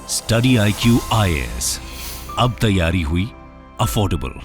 Study IQ IAS, अब तैयारी हुई अफोर्डेबल।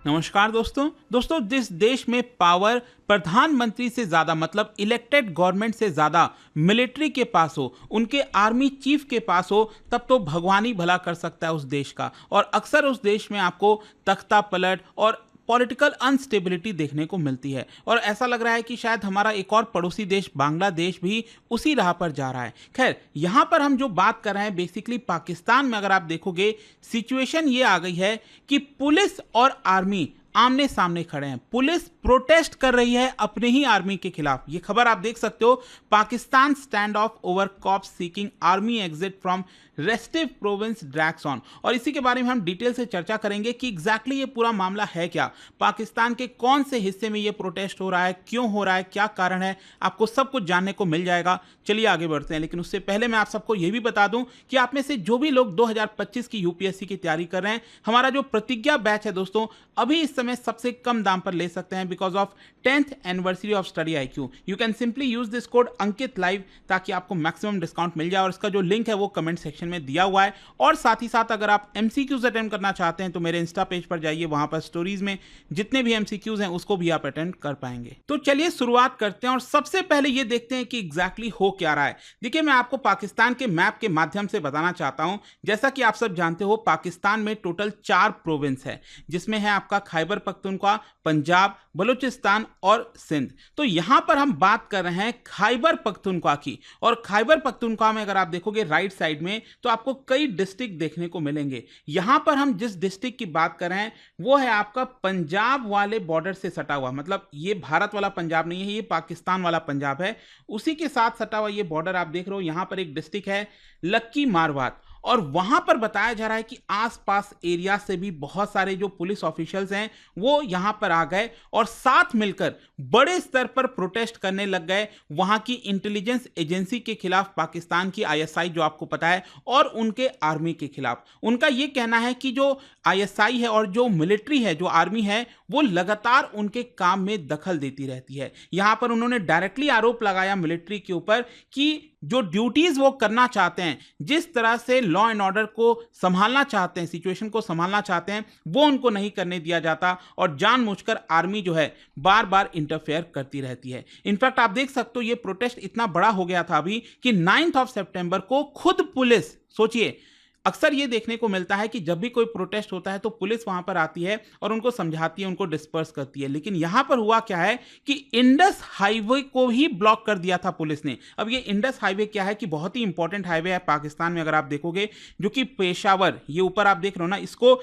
नमस्कार दोस्तों जिस देश में पावर प्रधानमंत्री से ज्यादा मतलब इलेक्टेड गवर्नमेंट से ज्यादा मिलिट्री के पास हो, उनके आर्मी चीफ के पास हो, तब तो भगवान ही भला कर सकता है उस देश का। और अक्सर उस देश में आपको तख्ता पलट और पॉलिटिकल अनस्टेबिलिटी देखने को मिलती है। और ऐसा लग रहा है कि शायद हमारा एक और पड़ोसी देश बांग्लादेश भी उसी राह पर जा रहा है। खैर, यहां पर हम जो बात कर रहे हैं बेसिकली पाकिस्तान में अगर आप देखोगे सिचुएशन ये आ गई है कि पुलिस और आर्मी आमने सामने खड़े हैं। पुलिस प्रोटेस्ट कर रही है अपने ही आर्मी के खिलाफ। ये खबर आप देख सकते हो, Pakistan stand off over cops seeking army exit from restive province drags on. और इसी के बारे में हम डिटेल से चर्चा करेंगे कि एग्जैक्टली ये पूरा मामला है क्या, पाकिस्तान के कौन से हिस्से में ये प्रोटेस्ट हो रहा है, क्यों हो रहा है, क्या कारण है, आपको सब कुछ जानने को मिल जाएगा। चलिए आगे बढ़ते हैं, लेकिन उससे पहले मैं आप सबको ये भी बता दूं कि आप में से जो भी लोग 2025 की यूपीएससी की तैयारी कर रहे हैं, हमारा जो प्रतिज्ञा बैच है दोस्तों, अभी इस समय सबसे कम दाम पर ले सकते हैं because of 10th anniversary of study IQ। You can simply use this code Ankit live ताकि आपको मैक्सिमम डिस्काउंट मिल जाए। और इसका जो लिंक है वो कमेंट सेक्शन में दिया हुआ है। और साथ ही साथ अगर आप MCQs अटेंड करना चाहते हैं तो मेरे इंस्टा पेज पर जाइए, वहां पर स्टोरीज में जितने भी MCQs हैं उसको भी आप अटेंड कर पाएंगे। तो चलिए शुरुआत करते हैं और सबसे पहले ये देखते हैं कि एग्जैक्टली हो क्या रहा है। देखिए, मैं आपको पाकिस्तान के मैप के माध्यम से बताना चाहता हूं। जैसा कि आप सब जानते हो, पाकिस्तान में टोटल 4 प्रोविंस है, जिसमें है आपका खैबर पख्तूनख्वा, पंजाब, बलूचिस्तान और सिंध। तो यहां पर हम बात कर रहे हैं खैबर पख्तूनख्वा की। और खैबर पख्तूनख्वा में अगर आप देखोगे राइट साइड में तो आपको कई डिस्ट्रिक्ट देखने को मिलेंगे। यहां पर हम जिस डिस्ट्रिक्ट की बात कर रहे हैं वो है आपका पंजाब वाले बॉर्डर से सटा हुआ, मतलब ये भारत वाला पंजाब नहीं है, ये पाकिस्तान वाला पंजाब है। उसी के साथ सटा हुआ ये बॉर्डर आप देख रहे हो। यहां पर एक डिस्ट्रिक्ट है लक्की मारवात, और वहां पर बताया जा रहा है कि आसपास एरिया से भी बहुत सारे जो पुलिस ऑफिशियल्स हैं वो यहां पर आ गए और साथ मिलकर बड़े स्तर पर प्रोटेस्ट करने लग गए वहां की इंटेलिजेंस एजेंसी के खिलाफ, पाकिस्तान की ISI जो आपको पता है, और उनके आर्मी के खिलाफ। उनका यह कहना है कि जो ISI है और जो मिलिट्री है, जो आर्मी है, वो लगातार उनके काम में दखल देती रहती है। यहां पर उन्होंने डायरेक्टली आरोप लगाया मिलिट्री के ऊपर कि जो ड्यूटीज वो करना चाहते हैं, जिस तरह से लॉ एंड ऑर्डर को संभालना चाहते हैं, सिचुएशन को संभालना चाहते हैं, वो उनको नहीं करने दिया जाता और जानबूझकर आर्मी जो है बार बार इंटरफेयर करती रहती है। इनफैक्ट आप देख सकते हो ये प्रोटेस्ट इतना बड़ा हो गया था अभी कि 9th of September को खुद पुलिस, सोचिए, अक्सर ये देखने को मिलता है कि जब भी कोई प्रोटेस्ट होता है तो पुलिस वहां पर आती है और उनको समझाती है, उनको डिस्पर्स करती है। लेकिन यहां पर हुआ क्या है कि इंडस हाईवे को ही ब्लॉक कर दिया था पुलिस ने। अब ये इंडस हाईवे क्या है कि बहुत ही इंपॉर्टेंट हाईवे है पाकिस्तान में, अगर आप देखोगे, जो कि पेशावर, ये ऊपर आप देख रहे हो ना, इसको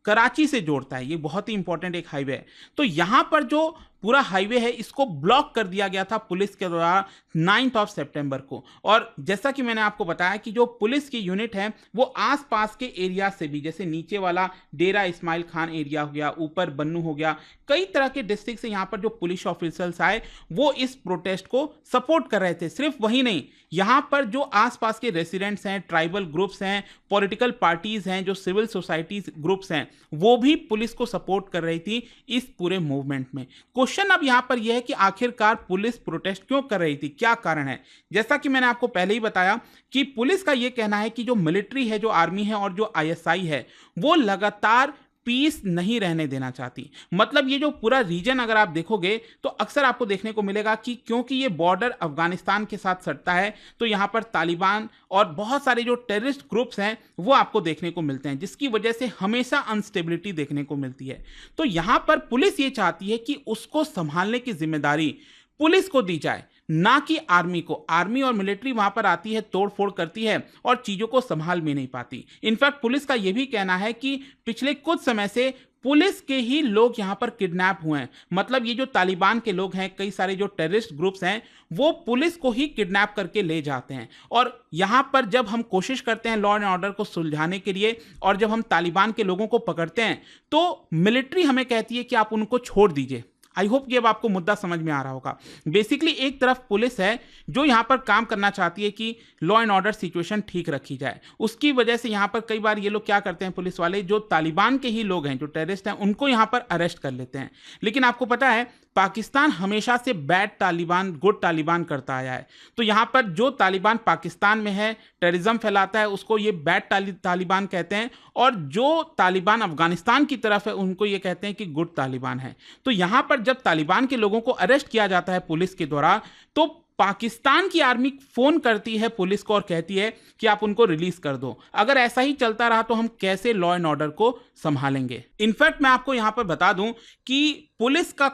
कराची से जोड़ता है। ये बहुत ही इंपॉर्टेंट एक हाईवे है। तो यहां पर जो पूरा हाईवे है इसको ब्लॉक कर दिया गया था पुलिस के द्वारा 9th of September को। और जैसा कि मैंने आपको बताया कि जो पुलिस की यूनिट है वो आसपास के एरिया से भी, जैसे नीचे वाला डेरा इस्माइल खान एरिया हो गया, ऊपर बन्नू हो गया, कई तरह के डिस्ट्रिक्ट से यहाँ पर जो पुलिस ऑफिसर्स आए वो इस प्रोटेस्ट को सपोर्ट कर रहे थे। सिर्फ वही नहीं, यहाँ पर जो आसपास के रेसिडेंट्स हैं, ट्राइबल ग्रुप्स हैं, पॉलिटिकल पार्टीज हैं, जो सिविल सोसाइटीज ग्रुप्स हैं, वो भी पुलिस को सपोर्ट कर रही थी इस पूरे मूवमेंट में। क्वेश्चन अब यहां पर यह है कि आखिरकार पुलिस प्रोटेस्ट क्यों कर रही थी, क्या कारण है। जैसा कि मैंने आपको पहले ही बताया कि पुलिस का यह कहना है कि जो मिलिट्री है, जो आर्मी है और जो ISI है, वो लगातार पीस नहीं रहने देना चाहती। मतलब ये जो पूरा रीजन अगर आप देखोगे तो अक्सर आपको देखने को मिलेगा कि क्योंकि ये बॉर्डर अफगानिस्तान के साथ सटता है तो यहाँ पर तालिबान और बहुत सारे जो टेररिस्ट ग्रुप्स हैं वो आपको देखने को मिलते हैं, जिसकी वजह से हमेशा अनस्टेबिलिटी देखने को मिलती है। तो यहाँ पर पुलिस ये चाहती है कि उसको संभालने की जिम्मेदारी पुलिस को दी जाए, ना कि आर्मी को। आर्मी और मिलिट्री वहां पर आती है, तोड़फोड़ करती है और चीजों को संभाल भी नहीं पाती। इनफैक्ट पुलिस का यह भी कहना है कि पिछले कुछ समय से पुलिस के ही लोग यहां पर किडनैप हुए हैं। मतलब ये जो तालिबान के लोग हैं, कई सारे जो टेररिस्ट ग्रुप्स हैं, वो पुलिस को ही किडनैप करके ले जाते हैं। और यहां पर जब हम कोशिश करते हैं लॉ एंड ऑर्डर को सुलझाने के लिए और जब हम तालिबान के लोगों को पकड़ते हैं तो मिलिट्री हमें कहती है कि आप उनको छोड़ दीजिए। आई होप कि अब आपको मुद्दा समझ में आ रहा होगा। बेसिकली एक तरफ पुलिस है जो यहाँ पर काम करना चाहती है कि लॉ एंड ऑर्डर सिचुएशन ठीक रखी जाए। उसकी वजह से यहाँ पर कई बार ये लोग क्या करते हैं, पुलिस वाले, जो तालिबान के ही लोग हैं, जो टेररिस्ट हैं, उनको यहाँ पर अरेस्ट कर लेते हैं। लेकिन आपको पता है पाकिस्तान हमेशा से बैड तालिबान गुड तालिबान करता आया है। तो यहाँ पर जो तालिबान पाकिस्तान में है, टेररिज्म फैलाता है, उसको ये बैड तालिबान कहते हैं, और जो तालिबान अफगानिस्तान की तरफ है उनको ये कहते हैं कि गुड तालिबान है। तो यहाँ पर जब तालिबान के लोगों को अरेस्ट किया जाता है पुलिस के द्वारा, तो पाकिस्तान की आर्मी फोन करती है पुलिस को और कहती है कि आप उनको रिलीज कर दो। अगर ऐसा ही चलता रहा तो हम कैसे लॉ एंड ऑर्डर को संभालेंगे। इनफैक्ट मैं आपको यहां पर बता दूं कि पुलिस का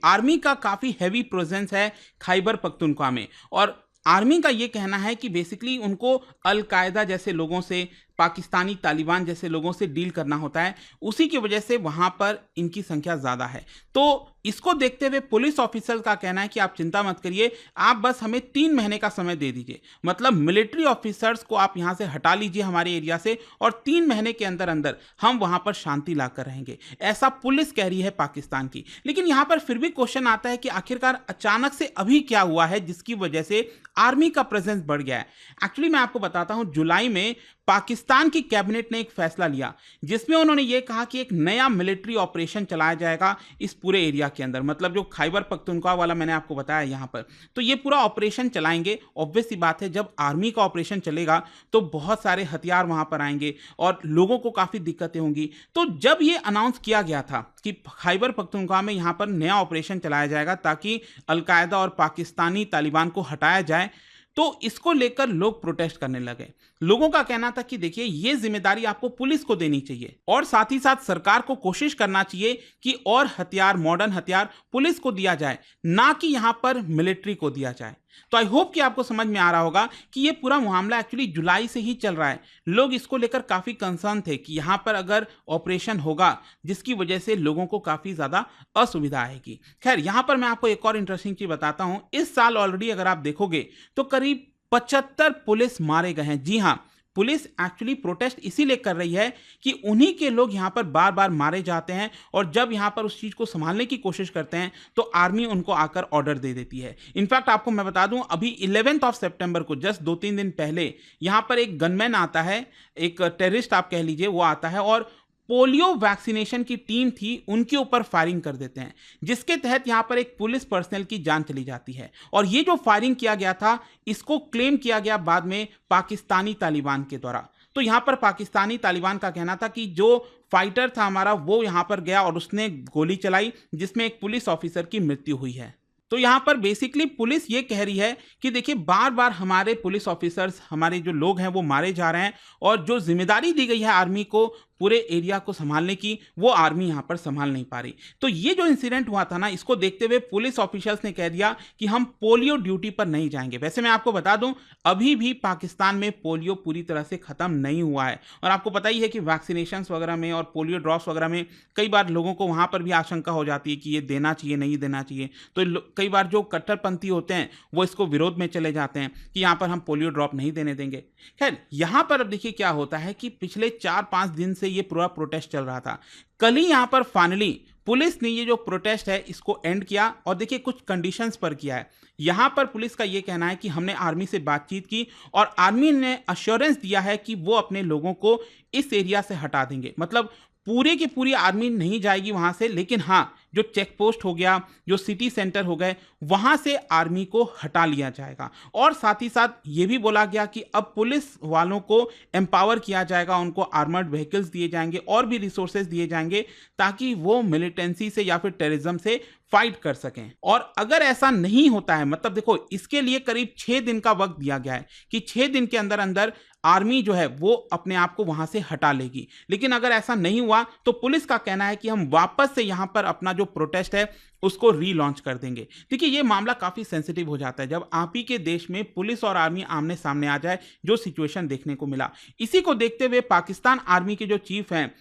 आर्मी का काफी हैवी प्रेजेंस है खैबर पख्तूनख्वा में, और आर्मी का ये कहना है कि बेसिकली उनको अल-कायदा जैसे लोगों से, पाकिस्तानी तालिबान जैसे लोगों से डील करना होता है, उसी की वजह से वहां पर इनकी संख्या ज्यादा है। तो इसको देखते हुए पुलिस ऑफिसर्स का कहना है कि आप चिंता मत करिए, आप बस हमें 3 महीने का समय दे दीजिए। मतलब मिलिट्री ऑफिसर्स को आप यहां से हटा लीजिए हमारे एरिया से, और 3 महीने के अंदर अंदर हम वहां पर शांति लाकर रहेंगे, ऐसा पुलिस कह रही है पाकिस्तान की। लेकिन यहां पर फिर भी क्वेश्चन आता है कि आखिरकार अचानक से अभी क्या हुआ है जिसकी वजह से आर्मी का प्रेजेंस बढ़ गया है। एक्चुअली मैं आपको बताता हूं, जुलाई में पाकिस्तान की कैबिनेट ने एक फैसला लिया जिसमें उन्होंने ये कहा कि एक नया मिलिट्री ऑपरेशन चलाया जाएगा इस पूरे एरिया के अंदर। मतलब जो खैबर पख्तूनख्वा वाला मैंने आपको बताया यहां पर, तो ये पूरा ऑपरेशन चलाएंगे। ऑब्वियस सी बात है, जब आर्मी का ऑपरेशन चलेगा तो बहुत सारे हथियार वहां पर आएंगे और लोगों को काफी दिक्कतें होंगी। तो जब ये अनाउंस किया गया था कि खैबर पख्तूनख्वा में यहां पर नया ऑपरेशन चलाया जाएगा ताकि अलकायदा और पाकिस्तानी तालिबान को हटाया जाए, तो इसको लेकर लोग प्रोटेस्ट करने लगे। लोगों का कहना था कि देखिए, ये जिम्मेदारी आपको पुलिस को देनी चाहिए, और साथ ही साथ सरकार को कोशिश करना चाहिए कि और हथियार, मॉडर्न हथियार पुलिस को दिया जाए, ना कि यहां पर मिलिट्री को दिया जाए। तो आई होप कि आपको समझ में आ रहा होगा कि ये पूरा मामला एक्चुअली जुलाई से ही चल रहा है। लोग इसको लेकर काफी कंसर्न थे कि यहां पर अगर ऑपरेशन होगा जिसकी वजह से लोगों को काफी ज्यादा असुविधा आएगी। खैर, यहां पर मैं आपको एक और इंटरेस्टिंग चीज बताता हूं। इस साल ऑलरेडी अगर आप देखोगे तो करीब 75 पुलिस मारे गए हैं। जी हां, पुलिस एक्चुअली प्रोटेस्ट इसीलिए कर रही है कि उन्हीं के लोग यहां पर बार बार मारे जाते हैं, और जब यहां पर उस चीज को संभालने की कोशिश करते हैं तो आर्मी उनको आकर ऑर्डर दे देती है। इनफैक्ट आपको मैं बता दूं, अभी 11 सितंबर को, जस्ट 2-3 दिन पहले, यहां पर एक गनमैन आता है, एक टेररिस्ट आप कह लीजिए, वो आता है और पोलियो वैक्सीनेशन की टीम थी उनके ऊपर फायरिंग कर देते हैं, जिसके तहत यहां पर एक पुलिस पर्सनल की जान चली जाती है। और ये जो फायरिंग किया गया था, इसको क्लेम किया गया बाद में पाकिस्तानी तालिबान के द्वारा। तो यहां पर पाकिस्तानी तालिबान का कहना था कि जो फाइटर था हमारा, वो यहां पर गया और उसने गोली चलाई जिसमें एक पुलिस ऑफिसर की मृत्यु हुई है। तो यहां पर बेसिकली पुलिस ये कह रही है कि देखिए, बार बार हमारे पुलिस ऑफिसर्स, हमारे जो लोग हैं वो मारे जा रहे हैं, और जो जिम्मेदारी दी गई है आर्मी को पूरे एरिया को संभालने की, वो आर्मी यहां पर संभाल नहीं पा रही। तो ये जो इंसिडेंट हुआ था ना, इसको देखते हुए पुलिस ऑफिशियल्स ने कह दिया कि हम पोलियो ड्यूटी पर नहीं जाएंगे। वैसे मैं आपको बता दूं, अभी भी पाकिस्तान में पोलियो पूरी तरह से खत्म नहीं हुआ है, और आपको पता ही है कि वैक्सीनेशन वगैरह में और पोलियो ड्रॉप्स वगैरह में कई बार लोगों को वहां पर भी आशंका हो जाती है कि ये देना चाहिए, नहीं देना चाहिए। तो कई बार जो कट्टरपंथी होते हैं वो इसको विरोध में चले जाते हैं कि यहां पर हम पोलियो ड्रॉप नहीं देने देंगे। खैर, यहां पर अब देखिए क्या होता है कि पिछले 4-5 दिन से ये पूरा प्रोटेस्ट चल रहा था। कल ही यहां पर फाइनली पुलिस ने ये जो प्रोटेस्ट है इसको एंड किया, और देखिए कुछ कंडीशंस पर किया है। यहां पर पुलिस का ये कहना है कि हमने आर्मी से बातचीत की और आर्मी ने अश्योरेंस दिया है कि वो अपने लोगों को इस एरिया से हटा देंगे। मतलब पूरे की पूरी आर्मी नहीं जाएगी वहां से, लेकिन हाँ, जो चेक पोस्ट हो गया, जो सिटी सेंटर हो गए, वहां से आर्मी को हटा लिया जाएगा। और साथ ही साथ ये भी बोला गया कि अब पुलिस वालों को एम्पावर किया जाएगा, उनको आर्मर्ड व्हीकल्स दिए जाएंगे और भी रिसोर्सेज दिए जाएंगे ताकि वो मिलिटेंसी से या फिर टेररिज्म से फाइट कर सकें। और अगर ऐसा नहीं होता है, मतलब देखो, इसके लिए करीब 6 दिन का वक्त दिया गया है कि 6 दिन के अंदर अंदर आर्मी जो है वो अपने आप को वहां से हटा लेगी। लेकिन अगर ऐसा नहीं हुआ तो पुलिस का कहना है कि हम वापस से यहां पर अपना जो प्रोटेस्ट है उसको रीलॉन्च कर देंगे। देखिए, ये मामला काफी सेंसिटिव हो जाता है जब आप ही के देश में पुलिस और आर्मी आमने सामने आ जाए, जो सिचुएशन देखने को मिला। इसी को देखते हुए पाकिस्तान आर्मी के जो चीफ हैं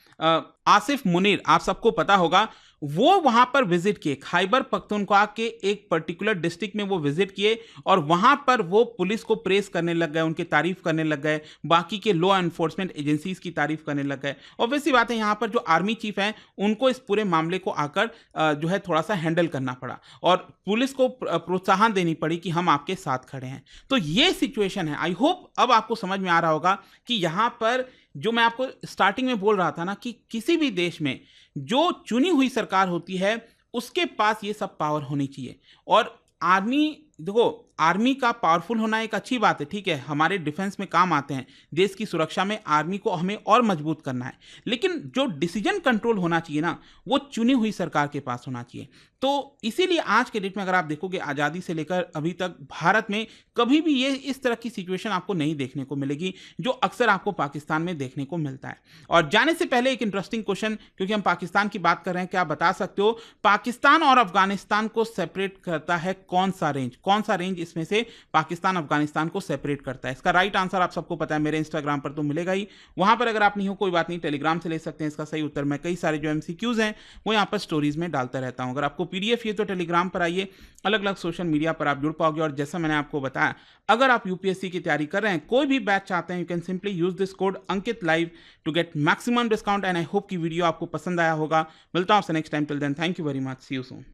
आसिफ मुनीर, आप सबको पता होगा, वो वहां पर विजिट किए, खैबर पख्तूनख्वा के एक पर्टिकुलर डिस्ट्रिक्ट में वो विजिट किए, और वहां पर वो पुलिस को प्रेस करने लग गए, उनकी तारीफ करने लग गए, बाकी के लॉ एनफोर्समेंट एजेंसीज की तारीफ करने लग गए। ऑब्वियसली बात है, यहां पर जो आर्मी चीफ हैं उनको इस पूरे मामले को आकर जो है थोड़ा सा हैंडल करना पड़ा, और पुलिस को प्रोत्साहन देनी पड़ी कि हम आपके साथ खड़े हैं। तो ये सिचुएशन है। आई होप अब आपको समझ में आ रहा होगा कि यहां पर जो मैं आपको स्टार्टिंग में बोल रहा था ना, कि किसी भी देश में जो चुनी हुई सरकार होती है उसके पास ये सब पावर होनी चाहिए। और आर्मी, देखो आर्मी का पावरफुल होना एक अच्छी बात है, ठीक है, हमारे डिफेंस में काम आते हैं, देश की सुरक्षा में आर्मी को हमें और मजबूत करना है, लेकिन जो डिसीजन कंट्रोल होना चाहिए ना, वो चुनी हुई सरकार के पास होना चाहिए। तो इसीलिए आज के डेट में अगर आप देखोगे, आज़ादी से लेकर अभी तक भारत में कभी भी ये इस तरह की सिचुएशन आपको नहीं देखने को मिलेगी जो अक्सर आपको पाकिस्तान में देखने को मिलता है। और जाने से पहले एक इंटरेस्टिंग क्वेश्चन, क्योंकि हम पाकिस्तान की बात कर रहे हैं, क्या आप बता सकते हो पाकिस्तान और अफगानिस्तान को सेपरेट करता है कौन सा रेंज? कौन सा रेंज इसमें से पाकिस्तान अफगानिस्तान को सेपरेट करता है? इसका राइट आंसर आप सबको पता है, मेरे इंस्टाग्राम पर तो मिलेगा ही, वहां पर अगर आप नहीं हो कोई बात नहीं, टेलीग्राम से ले सकते हैं इसका सही उत्तर। मैं कई सारे जो एमसीक्यूज हैं वो यहाँ पर स्टोरीज में डालता रहता हूं। अगर आपको पीडीएफ ये तो टेलीग्राम पर आइए, अलग अलग सोशल मीडिया पर आप जुड़ पाओगे। और जैसा मैंने आपको बताया, अगर आप यूपीएससी की तैयारी कर रहे हैं, कोई भी बैच चाहते हैं, you can simply use this code Ankit live to get maximum discount. And I hope की वीडियो आपको पसंद आया होगा। मिलता हूं आपसे next time, till then thank you very much, see you soon.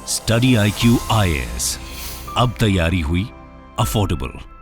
Study IQ IAS, अब तैयारी हुई अफोर्डेबल।